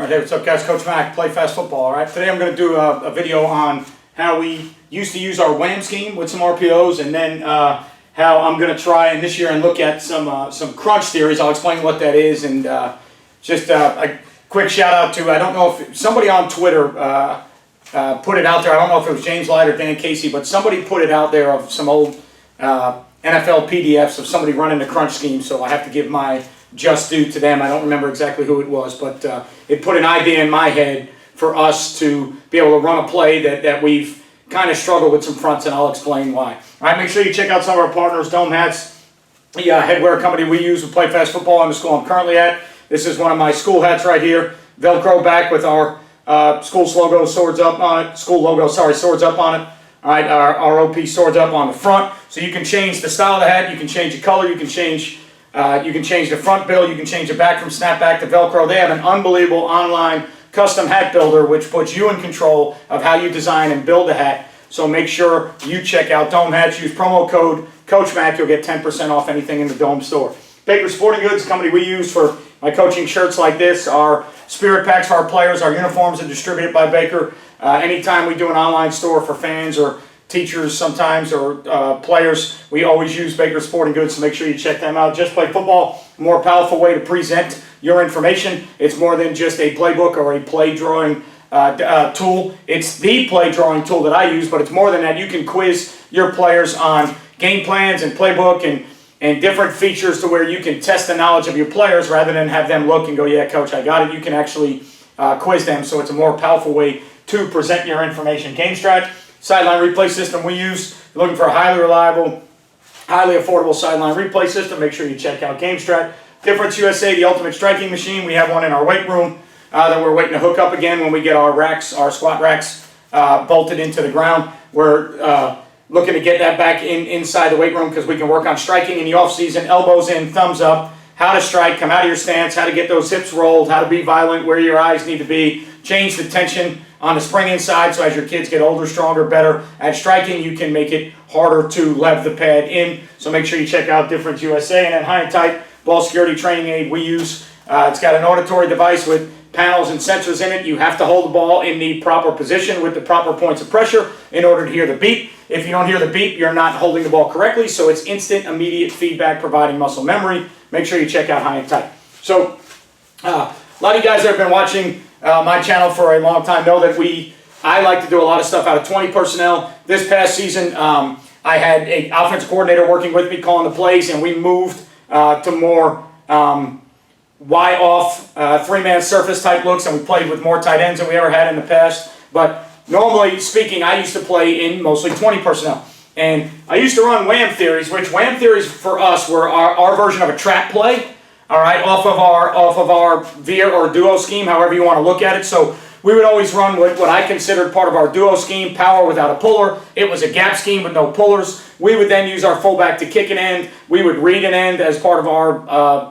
Alright, hey, what's up guys? Coach Mac, Play Fast Football. Alright, today I'm going to do a video on how we used to use our Wham scheme with some RPOs, and then how I'm going to try and this year and look at some crunch theories. I'll explain what that is, and just a quick shout out to, I don't know if somebody on Twitter put it out there. I don't know if it was James Light or Dan Casey, but somebody put it out there of some old NFL PDFs of somebody running the crunch scheme, so I have to give my just due to them. I don't remember exactly who it was, but it put an idea in my head for us to be able to run a play that we've kind of struggled with some fronts, and I'll explain why. All right, make sure you check out some of our partners. Dome Hats, the headwear company we use with Play Fast Football in the school I'm currently at. This is one of my school hats right here. Velcro back with our school's logo, swords up on it. School logo, sorry, swords up on it. All right, our OP swords up on the front. So you can change the style of the hat, you can change the color, you can change the front bill, you can change the back from snapback to Velcro. They have an unbelievable online custom hat builder which puts you in control of how you design and build a hat. So make sure you check out Dome Hats. Use promo code CoachMac. You'll get 10% off anything in the Dome store. Baker Sporting Goods, company we use for my coaching shirts like this. Our spirit packs for our players, our uniforms are distributed by Baker. Anytime we do an online store for fans or teachers sometimes, or players, we always use Baker Sporting Goods, so make sure you check them out. Just Play Football, a more powerful way to present your information. It's more than just a playbook or a play drawing tool. It's the play drawing tool that I use, but it's more than that. You can quiz your players on game plans and playbook and different features to where you can test the knowledge of your players rather than have them look and go, yeah, coach, I got it. You can actually quiz them, so it's a more powerful way to present your information. Game Strat, sideline replay system we use. If you're looking for a highly reliable, highly affordable sideline replay system, make sure you check out Game Strat. DifferenceUSA, the ultimate striking machine. We have one in our weight room that we're waiting to hook up again when we get our racks, our squat racks bolted into the ground. We're looking to get that back inside the weight room because we can work on striking in the off season, elbows in, thumbs up, how to strike, come out of your stance, how to get those hips rolled, how to be violent, where your eyes need to be, change the tension on the spring inside, so as your kids get older, stronger, better at striking, you can make it harder to lev the pad in. So make sure you check out DifferenceUSA. And then HighandTight ball security training aid we use. It's got an auditory device with panels and sensors in it. You have to hold the ball in the proper position with the proper points of pressure in order to hear the beep. If you don't hear the beep, you're not holding the ball correctly, so it's instant, immediate feedback, providing muscle memory. Make sure you check out HighandTight. So a lot of you guys that have been watching my channel for a long time know that I like to do a lot of stuff out of 20 personnel. This past season, I had an offensive coordinator working with me calling the plays, and we moved to more Y-off, three-man surface type looks, and we played with more tight ends than we ever had in the past. But normally speaking, I used to play in mostly 20 personnel. And I used to run Wham theories, which Wham theories for us were our version of a trap play. All right, off of our veer or duo scheme, however you want to look at it. So we would always run what I considered part of our duo scheme, power without a puller. It was a gap scheme with no pullers. We would then use our fullback to kick an end. We would read an end as part of our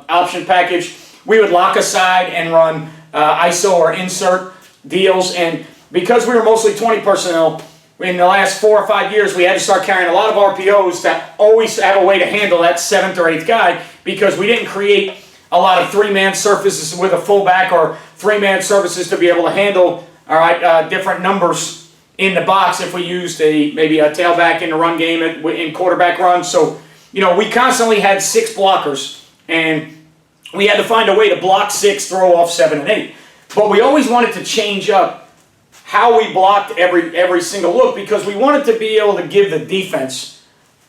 option package. We would lock aside and run ISO or insert deals. And because we were mostly 20 personnel, in the last 4 or 5 years, we had to start carrying a lot of RPOs that always have a way to handle that 7th or 8th guy, because we didn't create a lot of three-man surfaces with a fullback or three-man surfaces to be able to handle, all right, different numbers in the box if we used maybe a tailback in the run game in quarterback runs. So, you know, we constantly had 6 blockers, and we had to find a way to block 6, throw off 7 and 8. But we always wanted to change up how we blocked every single look, because we wanted to be able to give the defense,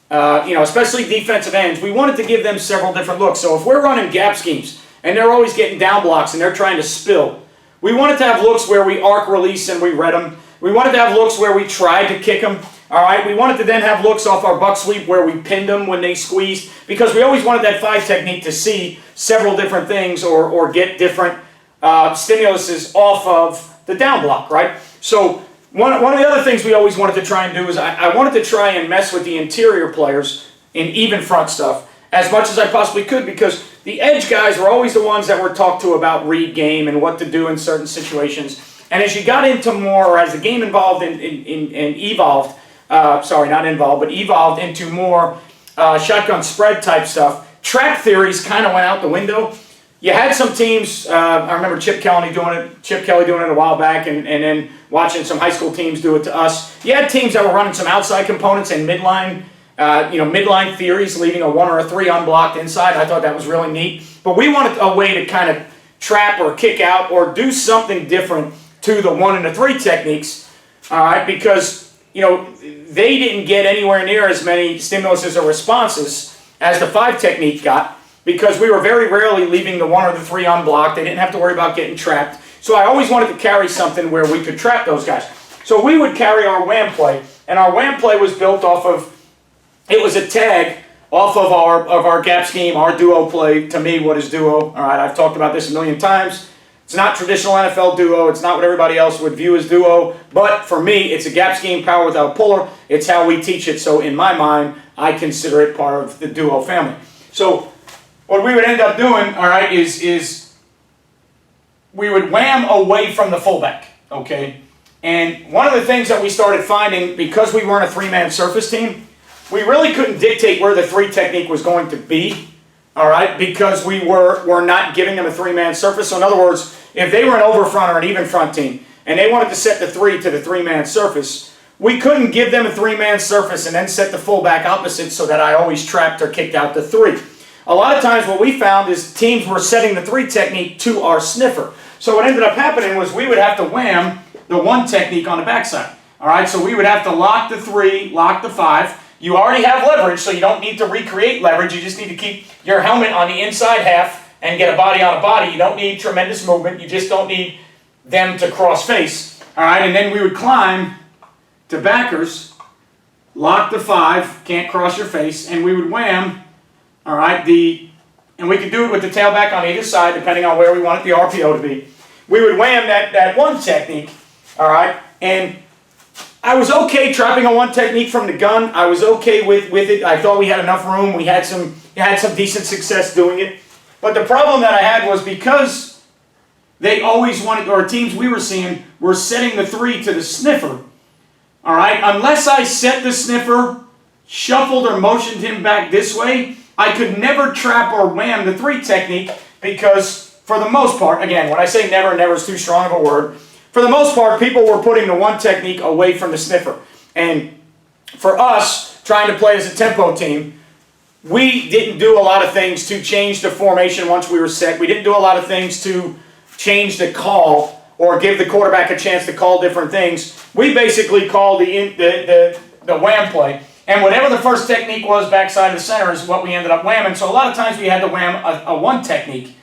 you know, especially defensive ends, we wanted to give them several different looks. So if we're running gap schemes and they're always getting down blocks and they're trying to spill, we wanted to have looks where we arc release and we read them. We wanted to have looks where we tried to kick them. All right, we wanted to then have looks off our buck sweep where we pinned them when they squeezed, because we always wanted that 5 technique to see several different things or get different stimuluses off of the down block, right? So one of the other things we always wanted to try and do is I wanted to try and mess with the interior players in even front stuff as much as I possibly could, because the edge guys were always the ones that were talked to about read game and what to do in certain situations. And as you got into more, or as the game evolved and evolved, sorry, not involved, but evolved into more shotgun spread type stuff, trap theories kind of went out the window. you had some teams, I remember Chip Kelly doing it a while back, and then watching some high school teams do it to us. You had teams that were running some outside components and midline, midline theories, leaving a 1 or a 3 unblocked inside. I thought that was really neat. But we wanted a way to kind of trap or kick out or do something different to the 1 and the 3 techniques, all right, because, they didn't get anywhere near as many stimuluses or responses as the 5 technique got, because we were very rarely leaving the 1 or the 3 unblocked. They didn't have to worry about getting trapped. So I always wanted to carry something where we could trap those guys. So we would carry our Wham play, and our Wham play was built off of, it was a tag off of our gap scheme, our duo play. To me, what is duo? All right, I've talked about this a million times. It's not traditional NFL duo. It's not what everybody else would view as duo. But for me, it's a gap scheme, power without puller. It's how we teach it. So in my mind, I consider it part of the duo family. So what we would end up doing, all right, is we would wham away from the fullback, okay? And one of the things that we started finding, because we weren't a 3-man surface team, we really couldn't dictate where the 3 technique was going to be, all right, because we were not giving them a 3-man surface. So in other words, if they were an over front or an even front team, and they wanted to set the 3 to the 3-man surface, we couldn't give them a 3-man surface and then set the fullback opposite so that I always trapped or kicked out the 3. A lot of times what we found is teams were setting the 3 technique to our sniffer. So what ended up happening was we would have to wham the 1 technique on the backside. All right, so we would have to lock the 3, lock the 5. You already have leverage, so you don't need to recreate leverage. You just need to keep your helmet on the inside half and get a body on a body. You don't need tremendous movement. You just don't need them to cross face. All right, and then we would climb to backers, lock the 5, can't cross your face, and we would wham. All right, and we could do it with the tailback on either side, depending on where we wanted the RPO to be. We would wham that 1 technique, all right, and I was okay trapping a 1 technique from the gun. I was okay with it. I thought we had enough room. We had some decent success doing it. But the problem that I had was because they always wanted, or teams we were seeing were setting the 3 to the sniffer, all right, unless I set the sniffer, shuffled or motioned him back this way, I could never trap or wham the 3 technique because, for the most part, again, when I say never, never is too strong of a word, for the most part, people were putting the 1 technique away from the sniffer. And for us, trying to play as a tempo team, we didn't do a lot of things to change the formation once we were set. We didn't do a lot of things to change the call or give the quarterback a chance to call different things. We basically called the wham play. And whatever the first technique was backside of the center is what we ended up whamming. So a lot of times we had to wham a 1 technique,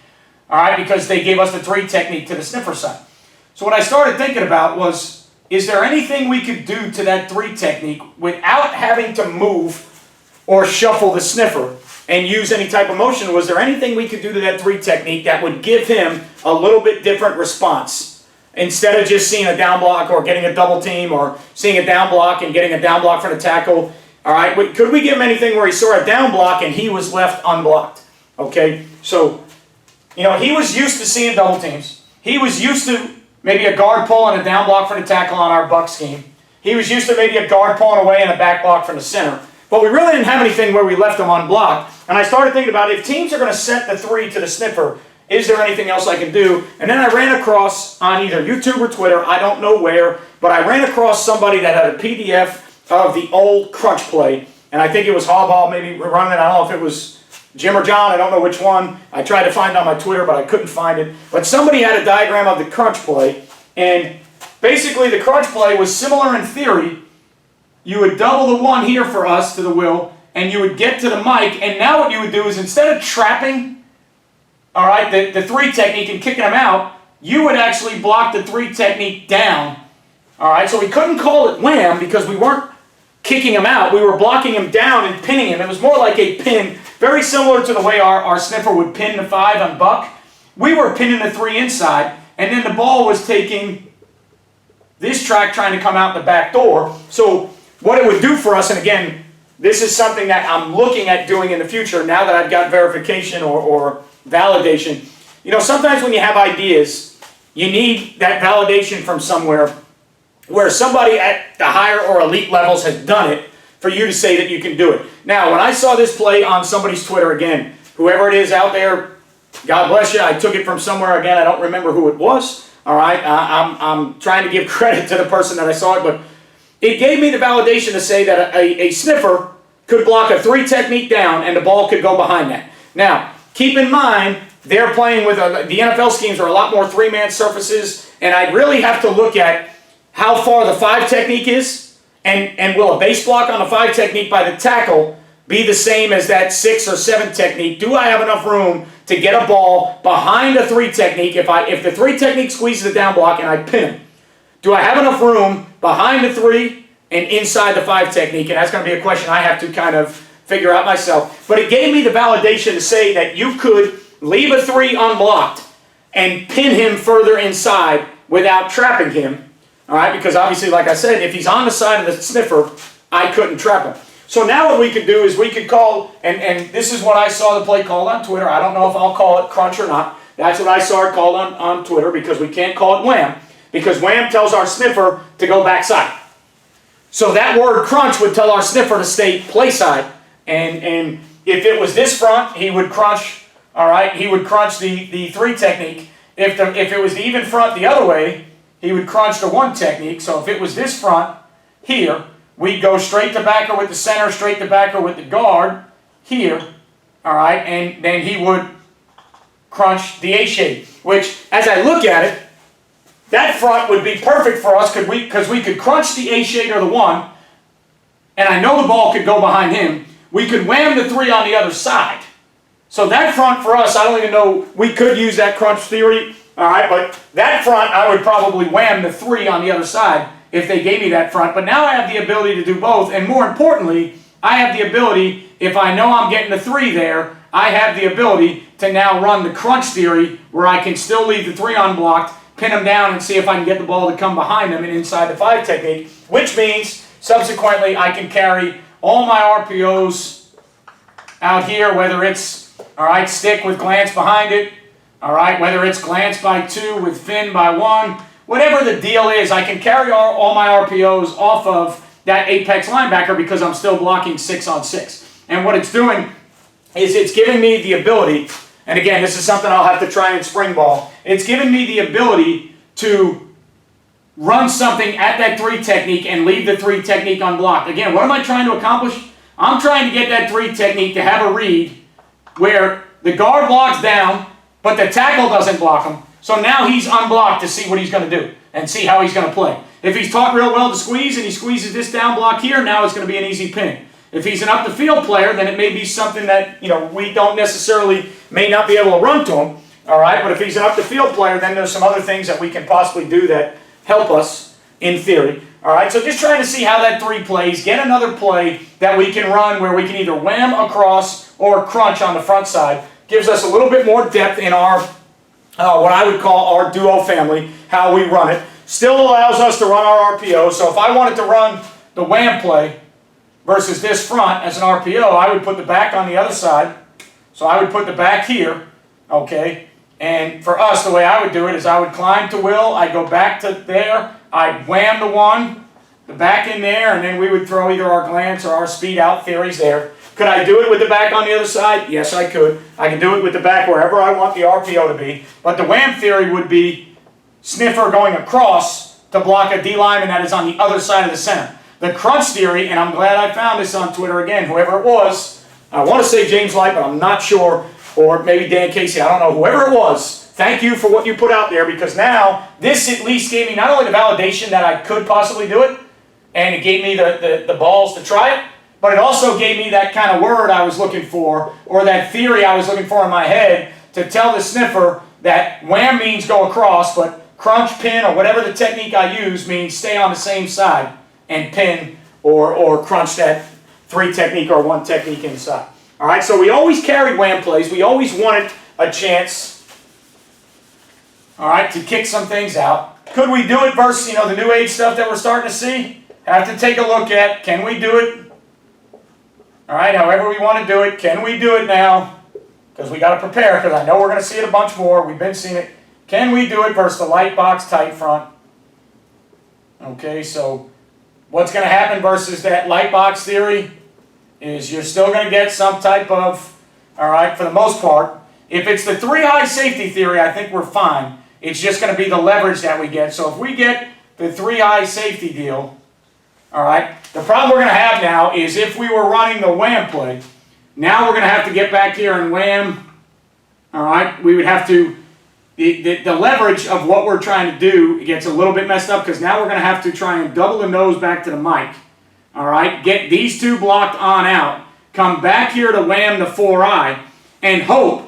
all right, because they gave us the 3 technique to the sniffer side. So what I started thinking about was, is there anything we could do to that 3 technique without having to move or shuffle the sniffer and use any type of motion? Was there anything we could do to that 3 technique that would give him a little bit different response? Instead of just seeing a down block or getting a double team or seeing a down block and getting a down block for the tackle, all right, could we give him anything where he saw a down block and he was left unblocked? Okay, so, he was used to seeing double teams. He was used to maybe a guard pull and a down block for the tackle on our buck scheme. He was used to maybe a guard pulling away and a back block from the center. But we really didn't have anything where we left him unblocked. And I started thinking about, if teams are going to set the 3 to the sniffer, is there anything else I can do? And then I ran across, on either YouTube or Twitter, I don't know where, but I ran across somebody that had a PDF of the old crunch play. And I think it was Hoball maybe running it. I don't know if it was Jim or John, I don't know which one. I tried to find it on my Twitter, but I couldn't find it. But somebody had a diagram of the crunch play, and basically the crunch play was similar in theory. You would double the 1 here for us to the will, and you would get to the mic, and now what you would do is, instead of trapping, all right, the 3 technique and kicking them out, you would actually block the 3 technique down, all right? So we couldn't call it wham because we weren't kicking him out. We were blocking him down and pinning him. It was more like a pin, very similar to the way our sniffer would pin the 5 on buck. We were pinning the 3 inside, and then the ball was taking this track trying to come out the back door. So what it would do for us, and again, this is something that I'm looking at doing in the future now that I've got verification or validation. Sometimes when you have ideas, you need that validation from somewhere where somebody at the higher or elite levels has done it for you to say that you can do it. Now, when I saw this play on somebody's Twitter, again, whoever it is out there, God bless you. I took it from somewhere, again, I don't remember who it was. All right, I'm trying to give credit to the person that I saw it, but it gave me the validation to say that a sniffer could block a 3 technique down and the ball could go behind that. Now, keep in mind, they're playing with, the NFL schemes are a lot more 3-man surfaces, and I'd really have to look at how far the 5 technique is, and will a base block on the 5 technique by the tackle be the same as that 6 or 7 technique? Do I have enough room to get a ball behind the 3 technique if the 3 technique squeezes the down block and I pin him? Do I have enough room behind the 3 and inside the 5 technique? And that's going to be a question I have to kind of figure out myself. But it gave me the validation to say that you could leave a 3 unblocked and pin him further inside without trapping him. All right, because obviously, like I said, if he's on the side of the sniffer, I couldn't trap him. So now what we could do is we could call, and this is what I saw the play called on Twitter. I don't know if I'll call it crunch or not. That's what I saw it called on Twitter, because we can't call it wham, because wham tells our sniffer to go backside. So that word crunch would tell our sniffer to stay play side. And if it was this front, he would crunch, all right, he would crunch the 3 technique. If it was the even front the other way, he would crunch the 1 technique. So if it was this front here, we'd go straight to backer with the center, straight to backer with the guard here, all right, and then he would crunch the A shape, which, as I look at it, that front would be perfect for us because we could crunch the A shade or the 1, and I know the ball could go behind him. We could wham the 3 on the other side. So that front for us, I don't even know, we could use that crunch theory, all right, but that front, I would probably wham the 3 on the other side if they gave me that front. But now I have the ability to do both, and more importantly, I have the ability, if I know I'm getting the 3 there, I have the ability to now run the crunch theory where I can still leave the 3 unblocked, pin him down, and see if I can get the ball to come behind him and inside the 5 technique, which means subsequently I can carry all my RPOs out here, whether it's, all right, stick with glance behind it, all right, whether it's glance by 2 with fin by 1, whatever the deal is, I can carry all my RPOs off of that apex linebacker because I'm still blocking 6 on 6. And what it's doing is it's giving me the ability, and again, this is something I'll have to try and spring ball, it's giving me the ability to run something at that 3 technique and leave the 3 technique unblocked. Again, what am I trying to accomplish? I'm trying to get that 3 technique to have a read where the guard blocks down, but the tackle doesn't block him. So now he's unblocked to see what he's going to do and see how he's going to play. If he's taught real well to squeeze and he squeezes this down block here, now it's going to be an easy pin. If he's an up the field player, then it may be something that, you know, we don't necessarily, may not be able to run to him. All right, but if he's an up the field player, then there's some other things that we can possibly do that help us in theory. All right, so just trying to see how that 3 plays, get another play that we can run where we can either wham across or crunch on the front side. Gives us a little bit more depth in our, what I would call our duo family, how we run it. Still allows us to run our RPO. So if I wanted to run the wham play versus this front as an RPO, I would put the back on the other side. So I would put the back here, okay? And for us, the way I would do it is I would climb to Will, I'd go back to there, I'd wham the 1, the back in there, and then we would throw either our glance or our speed out theories there. Could I do it with the back on the other side? Yes, I could. I can do it with the back wherever I want the RPO to be. But the wham theory would be sniffer going across to block a D lineman that is on the other side of the center. The crunch theory, and I'm glad I found this on Twitter again, whoever it was, I want to say James Light, but I'm not sure, or maybe Dan Casey, I don't know, whoever it was, thank you for what you put out there, because now this at least gave me not only the validation that I could possibly do it, and it gave me the balls to try it, but it also gave me that kind of word I was looking for, or that theory I was looking for in my head, to tell the sniffer that wham means go across, but crunch, pin, or whatever the technique I use means stay on the same side and pin or crunch that 3 technique or 1 technique inside. All right, so we always carried wham plays. We always wanted a chance, all right, to kick some things out. Could we do it versus, you know, the new age stuff that we're starting to see? Have to take a look at, can we do it? All right, however we want to do it, can we do it now? Because we got to prepare, because I know we're going to see it a bunch more. We've been seeing it. Can we do it versus the light box tight front? Okay, so what's going to happen versus that light box theory is you're still going to get some type of, all right, for the most part, If it's the 3 high safety theory, I think we're fine. It's just going to be the leverage that we get. So if we get the 3 high safety deal, all right, the problem we're going to have now is if we were running the wham play, now we're going to have to get back here and wham, all right, we would have to, the leverage of what we're trying to do gets a little bit messed up because now we're going to have to try and double the nose back to the mic, all right, get these 2 blocked on out, come back here to wham the 4i, and hope,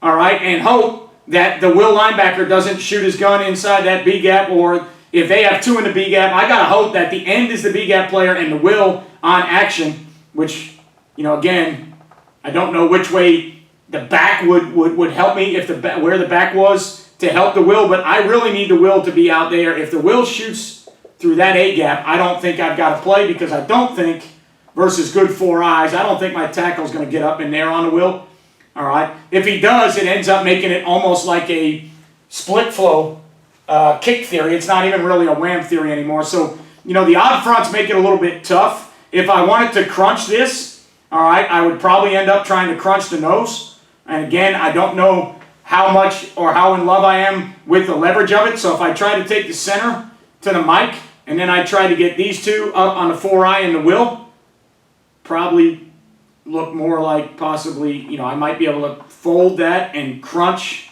all right, and hope that the will linebacker doesn't shoot his gun inside that B gap, or if they have 2 in the B gap, I got to hope that the end is the B gap player and the will on action, which, you know, again, I don't know which way the back would help me, if where the back was to help the will, but I really need the will to be out there. If the will shoots through that A gap, I don't think I've got to play, because I don't think, versus good 4 eyes, I don't think my tackle's going to get up in there on the will. All right. If he does, it ends up making it almost like a split flow kick theory. It's not even really a wham theory anymore. So, you know, the odd fronts make it a little bit tough. If I wanted to crunch this, all right, I would probably end up trying to crunch the nose. And again, I don't know how much or how in love I am with the leverage of it. So if I try to take the center to the mic, and then I try to get these 2 up on the 4i and the will, probably look more like possibly, you know, I might be able to fold that and crunch,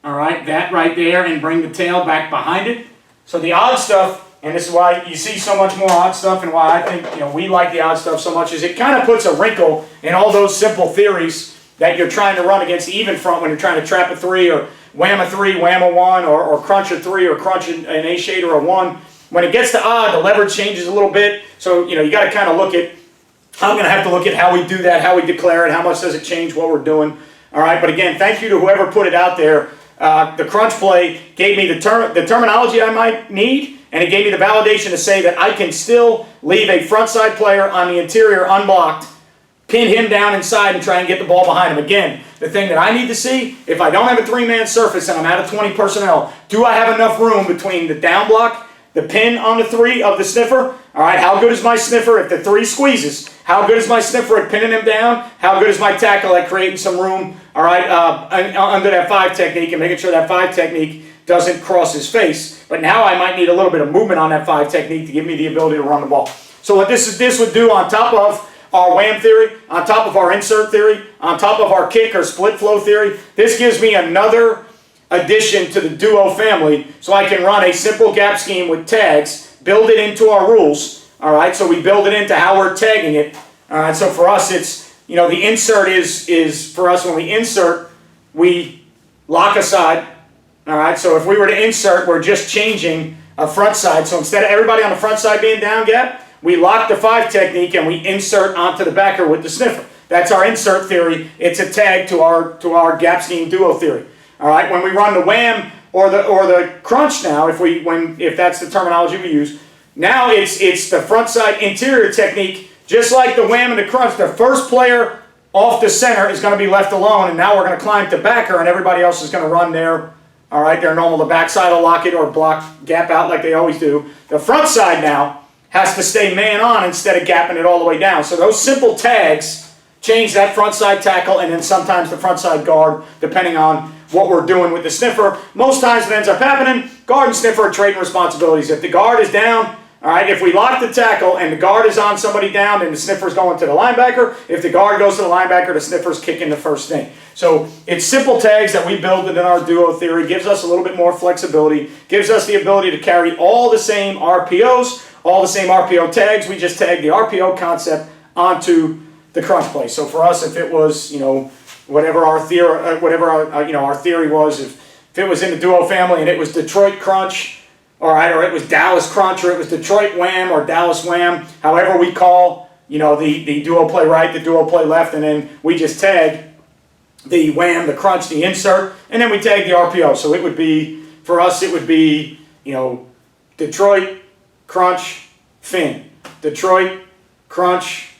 all right, that right there, and bring the tail back behind it. So the odd stuff, and this is why you see so much more odd stuff, and why I think, you know, we like the odd stuff so much, is it kind of puts a wrinkle in all those simple theories that you're trying to run against the even front when you're trying to trap a 3 or wham a 3, wham a 1, or crunch a 3 or crunch an A shade or a 1. When it gets to odd, the leverage changes a little bit. So, you know, you got to kind of look at, I'm going to have to look at how we do that, how we declare it, how much does it change what we're doing. All right, but again, thank you to whoever put it out there. The crunch play gave me the terminology I might need, and it gave me the validation to say that I can still leave a front side player on the interior unblocked, pin him down inside, and try and get the ball behind him. Again, the thing that I need to see, if I don't have a 3-man surface and I'm out of 20 personnel, do I have enough room between the down block, the pin on the 3 of the sniffer? All right, how good is my sniffer if the 3 squeezes? How good is my sniffer at pinning him down? How good is my tackle at creating some room, all right, under that 5 technique and making sure that 5 technique doesn't cross his face? But now I might need a little bit of movement on that 5 technique to give me the ability to run the ball. So what this would do on top of our wham theory, on top of our insert theory, on top of our kick or split flow theory, this gives me another addition to the duo family, so I can run a simple gap scheme with tags, build it into our rules, all right, so we build it into how we're tagging it, all right, so for us it's, you know, the insert is for us, when we insert, we lock aside, all right, so if we were to insert, we're just changing a front side, so instead of everybody on the front side being down gap, we lock the 5 technique and we insert onto the backer with the sniffer. That's our insert theory. It's a tag to our gap scheme duo theory. All right, when we run the wham or the crunch now, if that's the terminology we use, now it's the front side interior technique, just like the wham and the crunch. The first player off the center is going to be left alone, and now we're going to climb to backer, and everybody else is going to run their, all right, their normal. The backside will lock it or block gap out like they always do. The front side now has to stay man on instead of gapping it all the way down. So those simple tags change that front side tackle and then sometimes the front side guard, depending on what we're doing with the sniffer. Most times it ends up happening, guard and sniffer are trading responsibilities. If the guard is down, all right, if we lock the tackle and the guard is on somebody down, then the sniffer's going to the linebacker. If the guard goes to the linebacker, the sniffer's kicking the first thing. So it's simple tags that we build in our duo theory, gives us a little bit more flexibility, gives us the ability to carry all the same RPOs, all the same RPO tags. We just tag the RPO concept onto the crunch play. So for us, if it was, you know, whatever our theory, our theory was, if it was in the duo family and it was Detroit crunch, all right, or it was Dallas crunch, or it was Detroit wham or Dallas wham, however we call, you know, the duo play right, the duo play left, and then we just tag the wham, the crunch, the insert, and then we tag the RPO. So it would be, for us, it would be, you know, Detroit crunch, fin. Detroit crunch,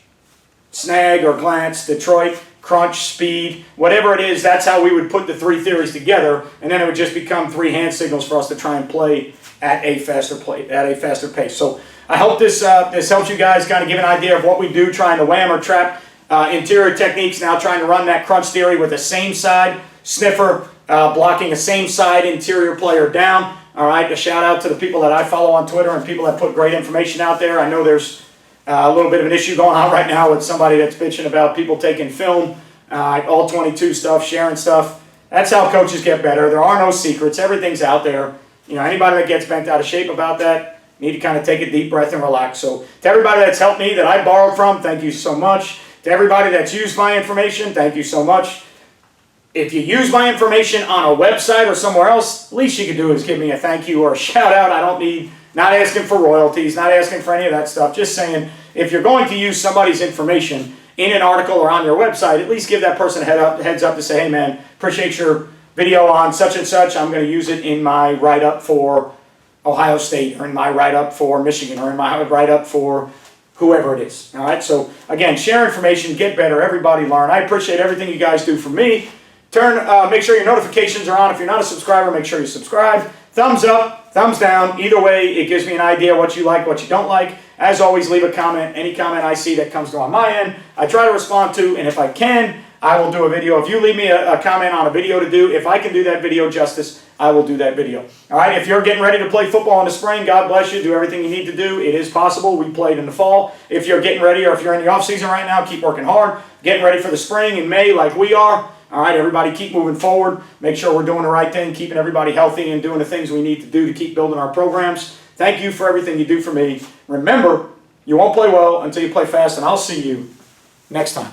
snag or glance. Detroit crunch, speed. Whatever it is, that's how we would put the 3 theories together, and then it would just become 3 hand signals for us to try and play at a faster pace. So I hope this helps you guys kind of give an idea of what we do trying to wham or trap interior techniques, now trying to run that crunch theory with the same side sniffer, blocking a same side interior player down. All right, a shout out to the people that I follow on Twitter and people that put great information out there. I know there's a little bit of an issue going on right now with somebody that's bitching about people taking film, all 22 stuff, sharing stuff. That's how coaches get better. There are no secrets. Everything's out there. You know, anybody that gets bent out of shape about that, need to kind of take a deep breath and relax. So to everybody that's helped me, that I borrowed from, thank you so much. To everybody that's used my information, thank you so much. If you use my information on a website or somewhere else, least you can do is give me a thank you or a shout out. I don't need, not asking for royalties, not asking for any of that stuff. Just saying, if you're going to use somebody's information in an article or on your website, at least give that person a heads up to say, hey man, appreciate your video on such and such. I'm going to use it in my write-up for Ohio State, or in my write-up for Michigan, or in my write-up for whoever it is. All right, so again, share information, get better, everybody learn. I appreciate everything you guys do for me. Make sure your notifications are on. If you're not a subscriber, make sure you subscribe. Thumbs up, thumbs down. Either way, it gives me an idea what you like, what you don't like. As always, leave a comment. Any comment I see that comes on my end, I try to respond to, and if I can, I will do a video. If you leave me a comment on a video to do, if I can do that video justice, I will do that video. All right, if you're getting ready to play football in the spring, God bless you. Do everything you need to do. It is possible. We played in the fall. If you're getting ready, or if you're in the off season right now, keep working hard. Getting ready for the spring in May like we are. All right, everybody keep moving forward. Make sure we're doing the right thing, keeping everybody healthy and doing the things we need to do to keep building our programs. Thank you for everything you do for me. Remember, you won't play well until you play fast, and I'll see you next time.